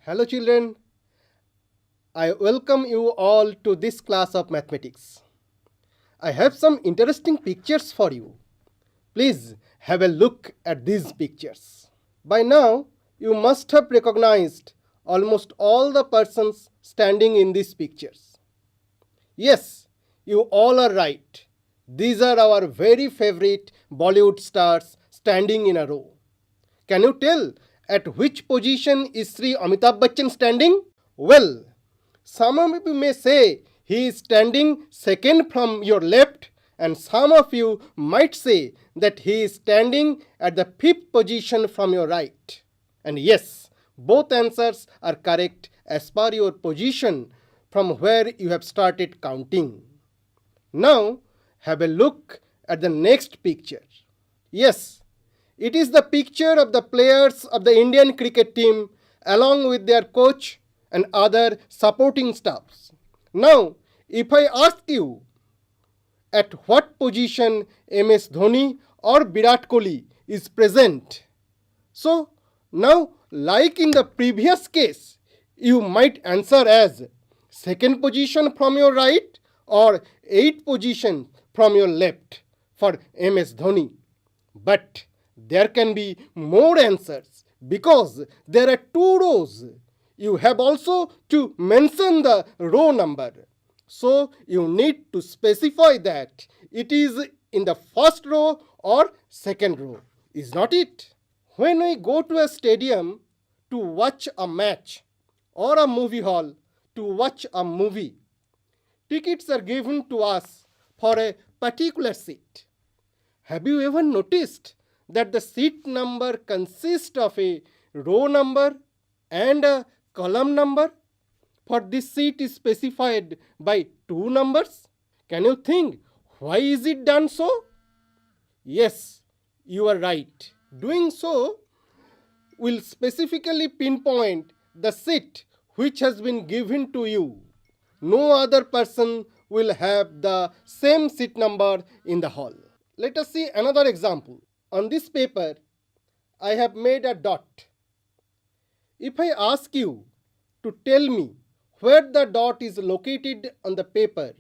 Hello children, I welcome you all to this class of mathematics. I have some interesting pictures for you. Please have a look at these pictures. By now, you must have recognized almost all the persons standing in these pictures. Yes, you all are right. These are our very favorite Bollywood stars standing in a row. Can you tell at which position is Sri Amitabh Bachchan standing? Well, some of you may say he is standing second from your left, and some of you might say that he is standing at the fifth position from your right. And yes, both answers are correct as per your position from where you have started counting. Now, have a look at the next picture. Yes, it is the picture of the players of the Indian cricket team along with their coach and other supporting staffs. Now, if I ask you at what position MS Dhoni or Virat Kohli is present, so now, like in the previous case, you might answer as second position from your right or eighth position from your left for MS Dhoni. But there can be more answers because there are two rows. You have also to mention the row number. So you need to specify that it is in the first row or second row. Is not it? When we go to a stadium to watch a match or a movie hall to watch a movie, tickets are given to us for a particular seat. Have you ever noticed that the seat number consists of a row number and a column number? For this seat is specified by two numbers. Can you think why is it done so? Yes, you are right. Doing so will specifically pinpoint the seat which has been given to you. No other person will have the same seat number in the hall. Let us see another example. On this paper, I have made a dot. If I ask you to tell me where the dot is located on the paper,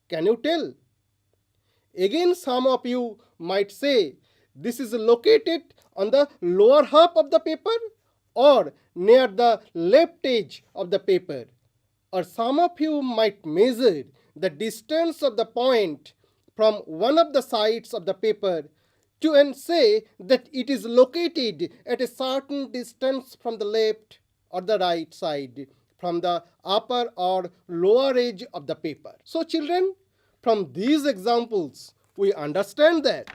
can you tell? Again, some of you might say this is located on the lower half of the paper or near the left edge of the paper. Or some of you might measure the distance of the point from one of the sides of the paper to and say that it is located at a certain distance from the left or the right side, from the upper or lower edge of the paper. So children, from these examples, we understand that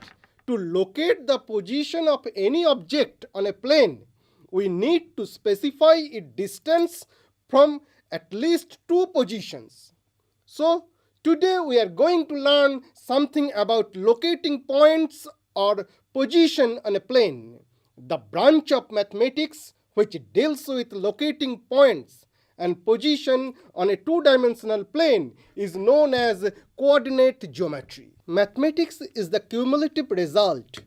to locate the position of any object on a plane, we need to specify its distance from at least two positions. So, today we are going to learn something about locating points or position on a plane. The branch of mathematics which deals with locating points and position on a two-dimensional plane is known as coordinate geometry. Mathematics is the cumulative result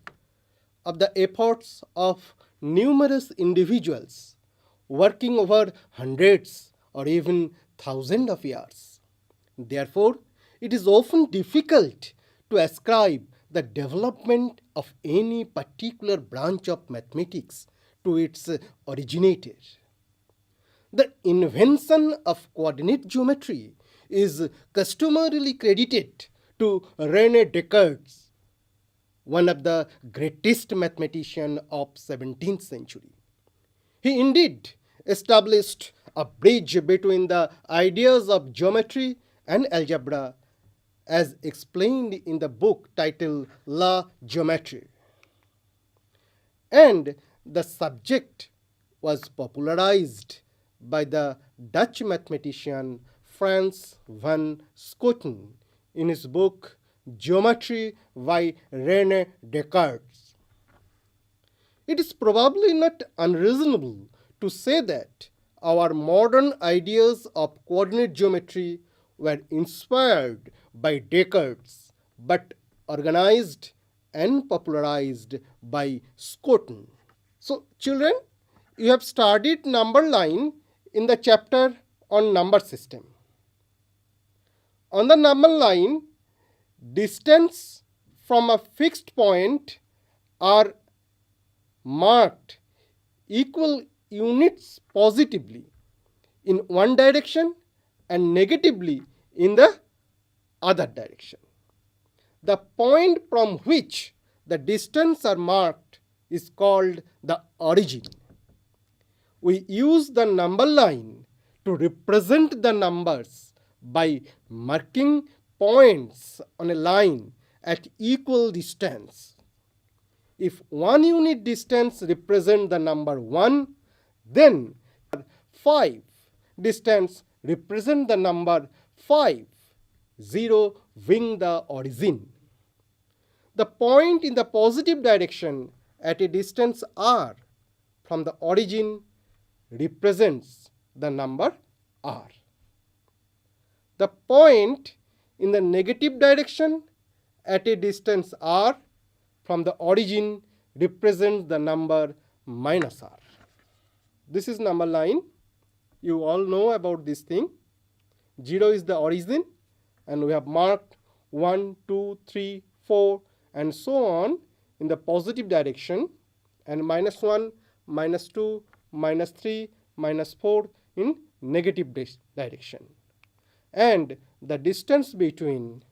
of the efforts of numerous individuals working over hundreds or even thousands of years. Therefore, it is often difficult to ascribe the development of any particular branch of mathematics to its originator. The invention of coordinate geometry is customarily credited to René Descartes, one of the greatest mathematicians of 17th century. He indeed established a bridge between the ideas of geometry and algebra as explained in the book titled La Géométrie. And the subject was popularized by the Dutch mathematician Frans van Schooten in his book Geometry by René Descartes. It is probably not unreasonable to say that our modern ideas of coordinate geometry were inspired by Descartes but organized and popularized by Schooten. So children, You have studied number line in the chapter on number system. On the number line, distance from a fixed point are marked equal units positively in one direction and negatively in the other direction. The point from which the distance are marked is called the origin. We use the number line to represent the numbers by marking points on a line at equal distance. If 1 unit distance represents the number 1, then 5 distance represent the number 5, 0 being the origin. The point in the positive direction at a distance r from the origin represents the number r. The point in the negative direction at a distance r from the origin represents the number minus r. This is number line. You all know about this thing. 0 is the origin, and we have marked 1, 2, 3, 4, and so on in the positive direction, and minus 1, minus 2, minus 3, minus 4 in negative direction. And the distance between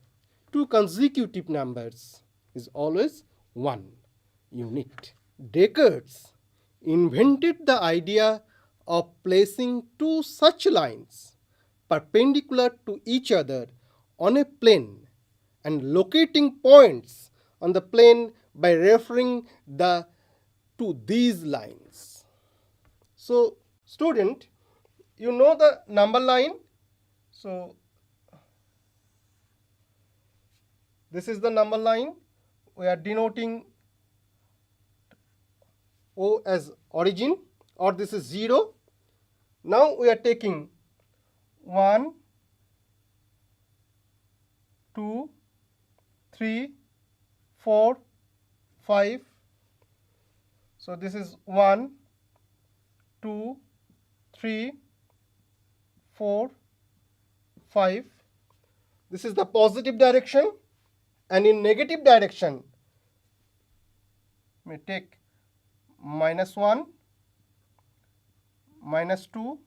two consecutive numbers is always 1 unit. Descartes invented the idea of placing two such lines perpendicular to each other on a plane and locating points on the plane by referring to these lines. So, student, you know the number line. So, this is the number line. We are denoting O as origin, or this is 0. Now we are taking 1, 2, 3, 4, 5. So this is 1, 2, 3, 4, 5. This is the positive direction, and in negative direction we take minus 1, minus 2,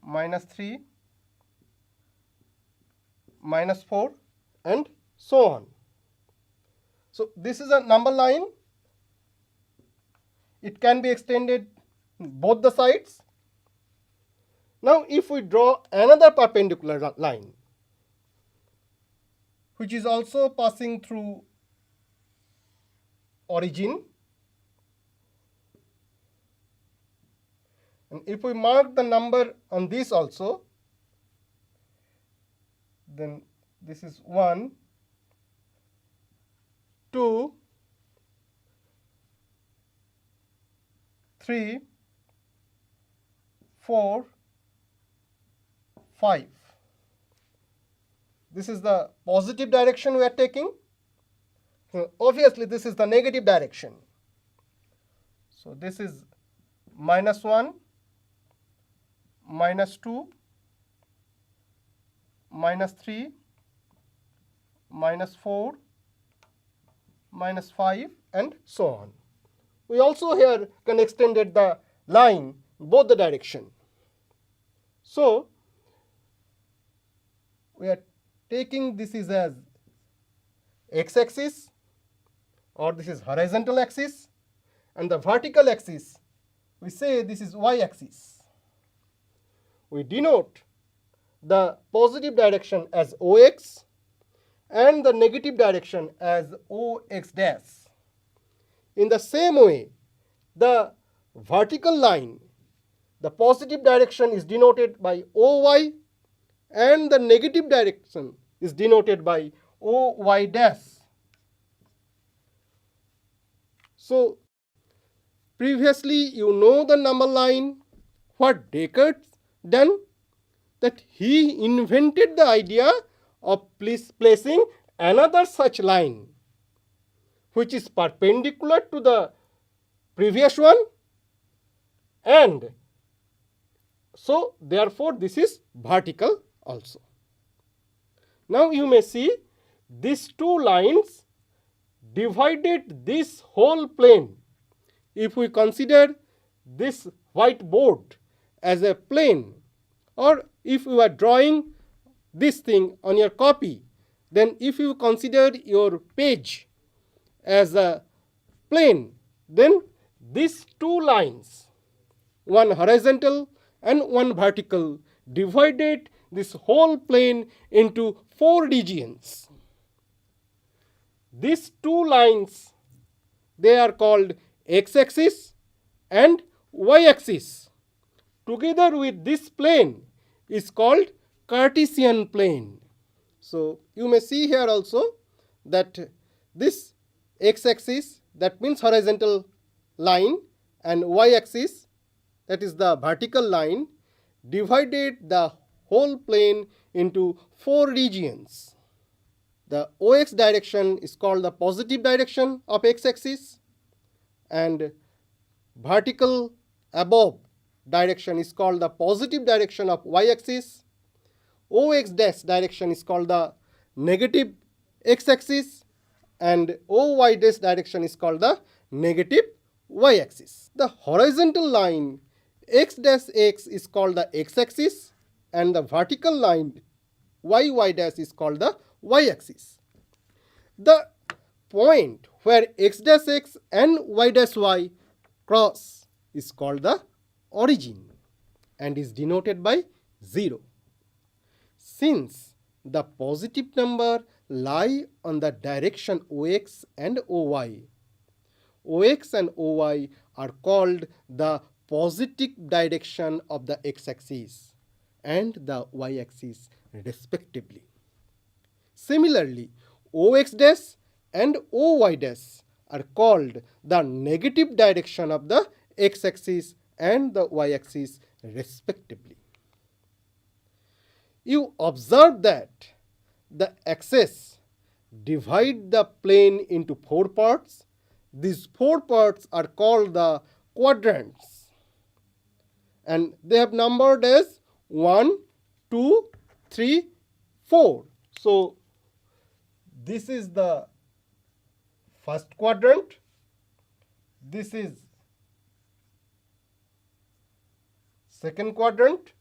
minus 3, minus 4, and so on. So this is a number line. It can be extended both the sides. Now if we draw another perpendicular line, which is also passing through origin, and if we mark the number on this also, then this is 1, 2, 3, 4, 5. This is the positive direction we are taking. So obviously this is the negative direction. So this is minus 1, minus 2, minus 3, minus 4, minus 5, and so on. We also here can extended the line both the direction. So we are taking this is as x-axis, or this is horizontal axis, and the vertical axis we say this is y-axis. We denote the positive direction as OX and the negative direction as OX dash. In the same way, the vertical line, the positive direction is denoted by OY, and the negative direction is denoted by OY dash. So previously you know the number line. What Descartes done? That he invented the idea of placing another such line which is perpendicular to the previous one and so therefore this is vertical also. Now you may see these two lines divided this whole plane. If we consider this whiteboard as a plane, or if you are drawing this thing on your copy, then if you consider your page as a plane, then these two lines, one horizontal and one vertical, divided this whole plane into four regions. These two lines, they are called x-axis and y-axis. Together with this plane is called Cartesian plane. So you may see here also that this x-axis, that means horizontal line, and y-axis, that is the vertical line, divided the whole plane into four regions. The OX direction is called the positive direction of x-axis, and vertical above direction is called the positive direction of y-axis. OX dash direction is called the negative x-axis, and OY dash direction is called the negative y-axis. The horizontal line x dash x is called the x-axis, and the vertical line y dash is called the y-axis. The point where x dash x and y dash y cross is called the origin and is denoted by 0. Since the positive number lie on the direction OX and OY, OX and OY are called the positive direction of the x-axis and the y-axis respectively. Similarly, OX dash and OY dash are called the negative direction of the x-axis and the y-axis respectively. You observe that the axis divide the plane into four parts. These four parts are called the quadrants, and they have numbered as 1, 2, 3, 4. So this is the first quadrant, this is second quadrant,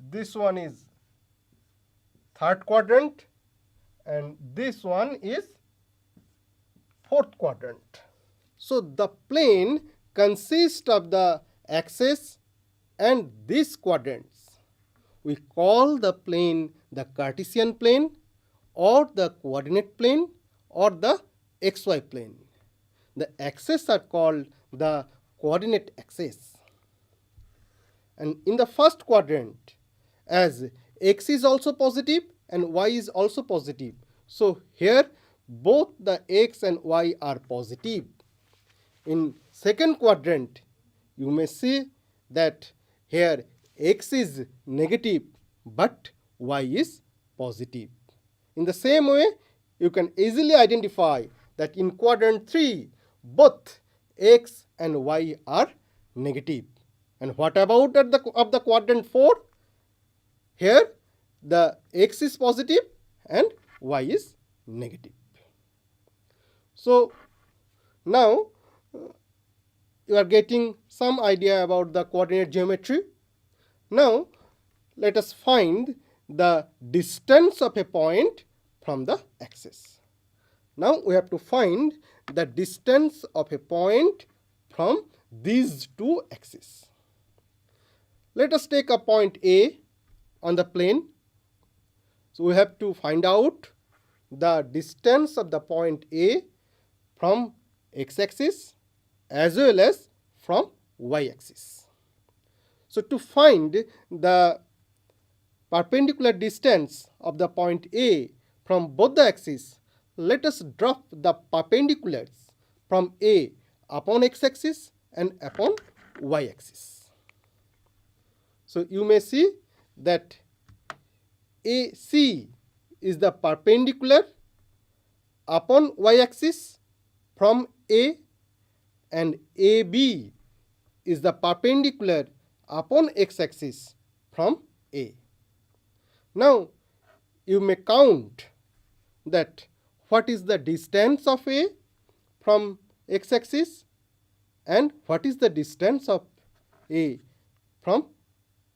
this one is third quadrant, and this one is fourth quadrant. So the plane consists of the axis and these quadrants. We call the plane the Cartesian plane, or the coordinate plane, or the xy plane. The axes are called the coordinate axis. And in the first quadrant, as x is also positive and y is also positive, so here both the x and y are positive. In second quadrant, you may see that here x is negative but y is positive. In the same way, you can easily identify that in quadrant 3, both x and y are negative. And what about at the quadrant 4? Here the x is positive and y is negative. So now you are getting some idea about the coordinate geometry. Now let us find the distance of a point from the axis. Now we have to find the distance of a point from these two axes. Let us take a point A on the plane. So we have to find out the distance of the point A from x-axis as well as from y-axis. So to find the perpendicular distance of the point A from both the axes, let us drop the perpendiculars from A upon x-axis and upon y-axis. So you may see that AC is the perpendicular upon y-axis from A, and AB is the perpendicular upon x-axis from A. Now you may count that what is the distance of A from x-axis and what is the distance of A from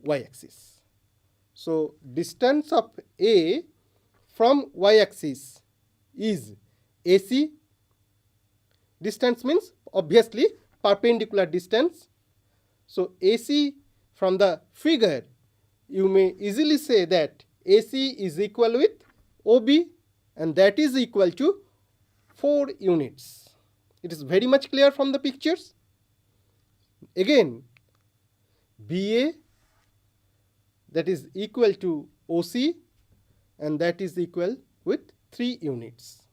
y-axis. So distance of A from y-axis is AC. Distance means obviously perpendicular distance. So AC from the figure, you may easily say that AC is equal with OB, and that is equal to 4 units. It is very much clear from the pictures. Again, BA, that is equal to OC, and that is equal with 3 units.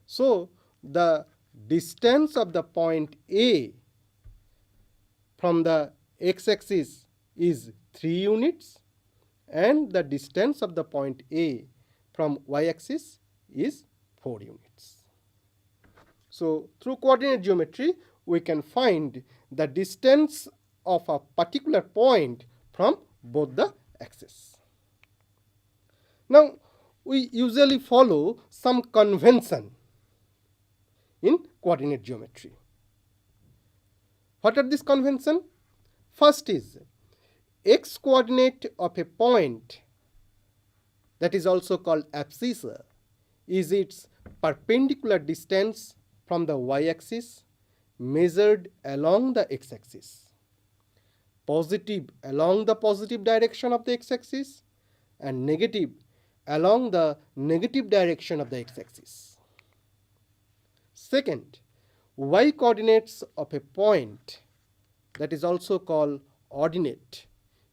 So the distance of the point A from the x-axis is 3 units, and the distance of the point A from y-axis is 4 units. So through coordinate geometry, we can find the distance of a particular point from both the axes. Now we usually follow some convention in coordinate geometry. What are these convention? First is x coordinate of a point, that is also called abscissa, is its perpendicular distance from the y-axis measured along the x-axis, positive along the positive direction of the x-axis and negative along the negative direction of the x-axis. Second, y coordinates of a point, that is also called ordinate,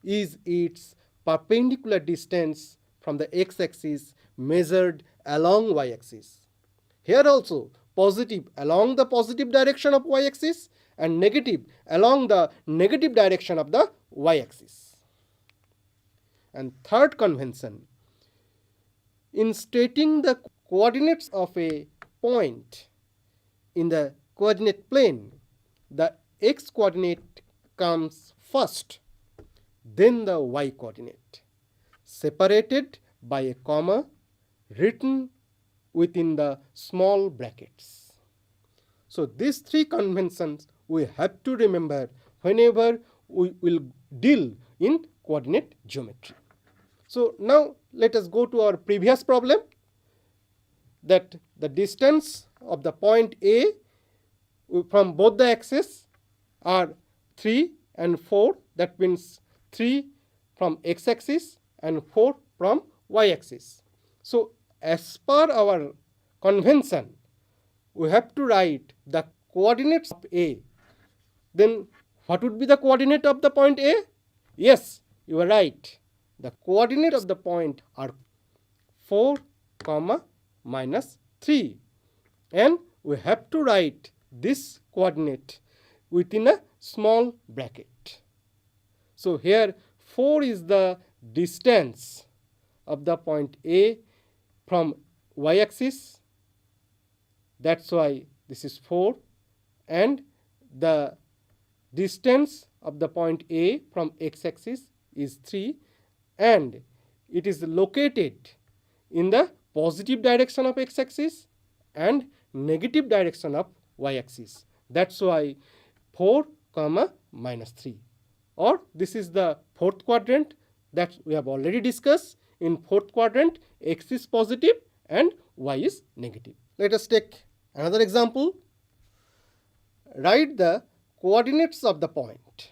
is its perpendicular distance from the x-axis measured along y-axis. Here also positive along the positive direction of y-axis and negative along the negative direction of the y-axis. And third convention, in stating the coordinates of a point in the coordinate plane, the x coordinate comes first, then the y coordinate, separated by a comma written within the small brackets. So these 3 conventions we have to remember whenever we will deal in coordinate geometry. So now let us go to our previous problem, that the distance of the point A from both the axes are 3 and 4. That means 3 from x-axis and 4 from y-axis. So as per our convention, we have to write the coordinates of A. Then what would be the coordinate of the point A? Yes, you are right. The coordinates of the point are 4, minus 3. And we have to write this coordinate within a small bracket. So here 4 is the distance of the point A from y-axis. That's why this is 4. And the distance of the point A from x-axis is 3. And it is located in the positive direction of x-axis and negative direction of y-axis. That's why 4, minus 3. Or this is the fourth quadrant that we have already discussed. In fourth quadrant, x is positive and y is negative. Let us take another example. Write the coordinates of the point.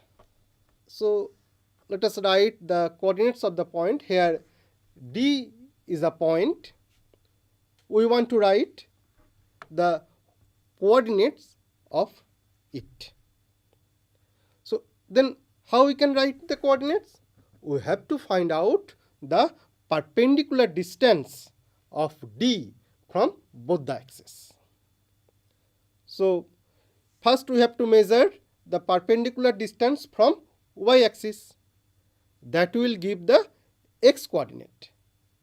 So let us write the coordinates of the point. Here D is a point. We want to write the coordinates of it. So then how we can write the coordinates? We have to find out the perpendicular distance of D from both the axes. So first we have to measure the perpendicular distance from y-axis. That will give the x coordinate.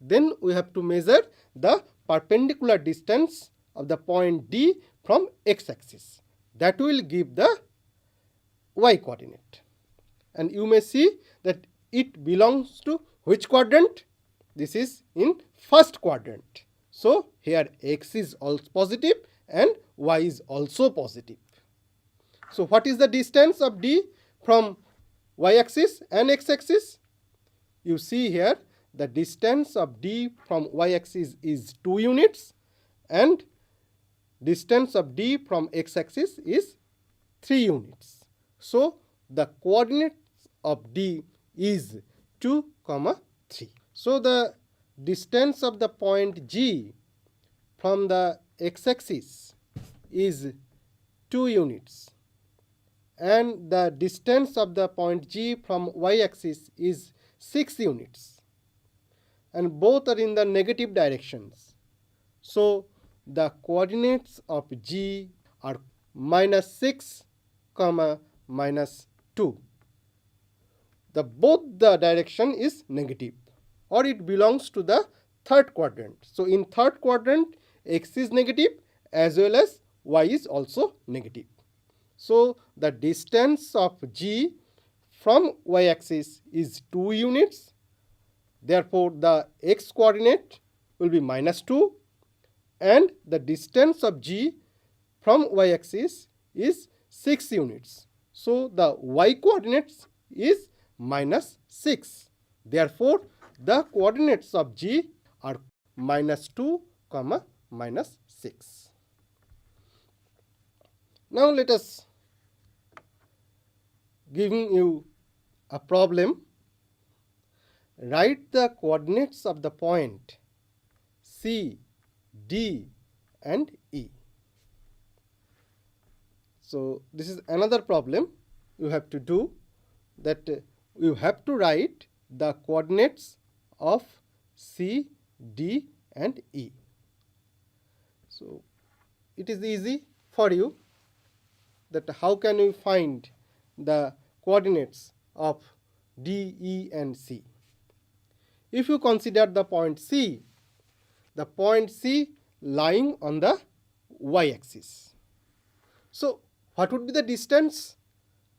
Then we have to measure the perpendicular distance of the point D from x-axis. That will give the y coordinate. And you may see that it belongs to which quadrant? This is in first quadrant. So here x is also positive and y is also positive. So what is the distance of D from y-axis and x-axis? You see here the distance of D from y-axis is 2 units and distance of D from x-axis is 3 units. So the coordinates of D is 2, 3. So the distance of the point G from the x-axis is 2 units and the distance of the point G from y-axis is 6 units and both are in the negative directions. So the coordinates of G are -6, -2. Both the direction is negative or it belongs to the third quadrant. So in third quadrant x is negative as well as y is also negative. So the distance of G from y-axis is 2 units. Therefore the x coordinate will be -2 and the distance of G from y-axis is 6 units. So the y coordinates is -6. Therefore the coordinates of G are -2, -6. Now let us giving you a problem. Write the coordinates of the point C, D and E. So this is another problem you have to do, that you have to write the coordinates of C, D and E. So it is easy for you that how can you find the coordinates of D, E and C. If you consider the point C lying on the y-axis. So what would be the distance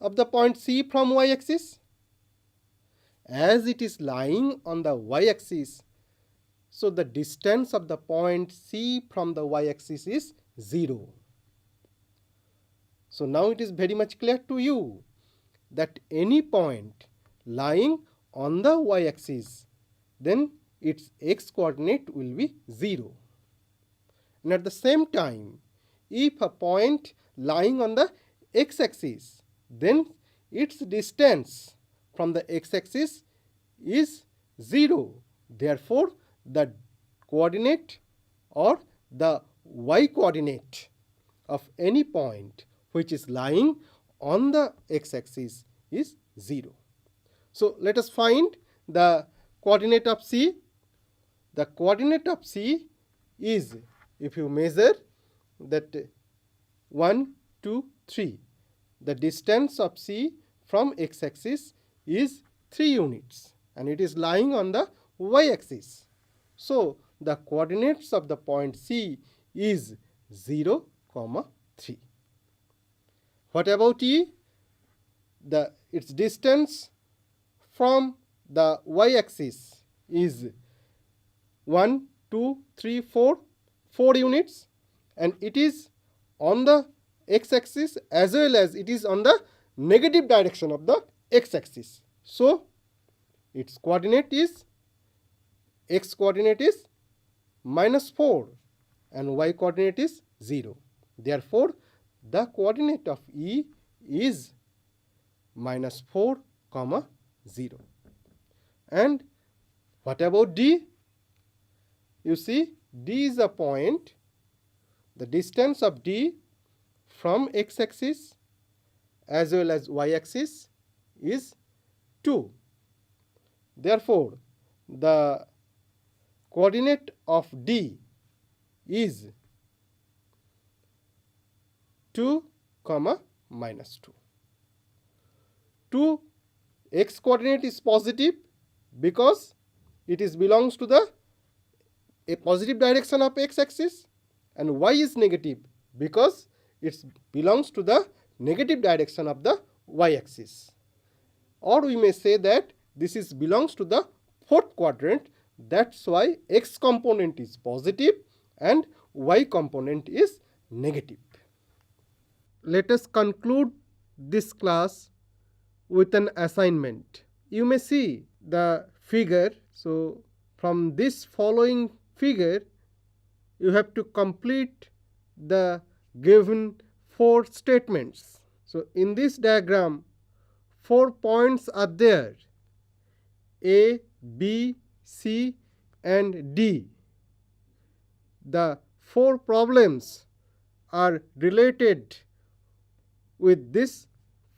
of the point C from y-axis? As it is lying on the y-axis, so the distance of the point C from the y-axis is 0. So now it is very much clear to you that any point lying on the y-axis, then its x coordinate will be 0. And at the same time, if a point lying on the x-axis, then its distance from the x-axis is 0. Therefore, the coordinate or the y coordinate of any point which is lying on the x-axis is 0. So let us find the coordinate of C. The coordinate of C is, if you measure that 1, 2, 3, the distance of C from x-axis is 3 units and it is lying on the y-axis. So the coordinates of the point C is 0, 3. What about E? Its distance from the y-axis is 1, 2, 3, 4 units and it is on the x-axis as well as it is on the negative direction of the x-axis. So its coordinate is, x coordinate is -4 and y coordinate is 0. Therefore the coordinate of E is -4, 0. And what about D? You see, D is a point. The distance of D from x-axis as well as y-axis is 2. Therefore, the coordinate of D is 2, -2. 2 x coordinate is positive because it belongs to a positive direction of x-axis, and y is negative because it belongs to the negative direction of the y-axis. Or we may say that this is belongs to the fourth quadrant. That's why x component is positive and y component is negative. Let us conclude this class with an assignment. You may see the figure. So from this following figure, you have to complete the given 4 statements. So in this diagram, 4 points are there: A, B, C and D. The 4 problems are related with these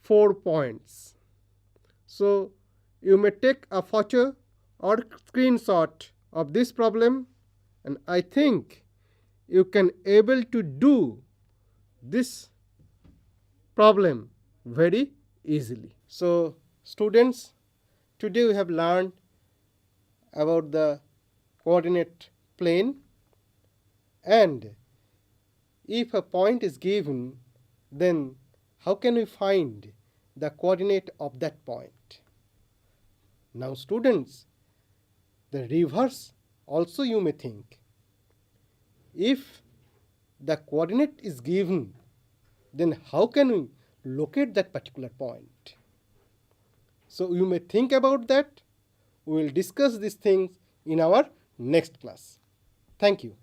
4 points. So you may take a photo or screenshot of this problem, and I think you can able to do this problem very easily. So students, today we have learned about the coordinate plane, and if a point is given, then how can we find the coordinate of that point? Now students, the reverse also you may think. If the coordinate is given, then how can we locate that particular point? So you may think about that. We will discuss these things in our next class. Thank you.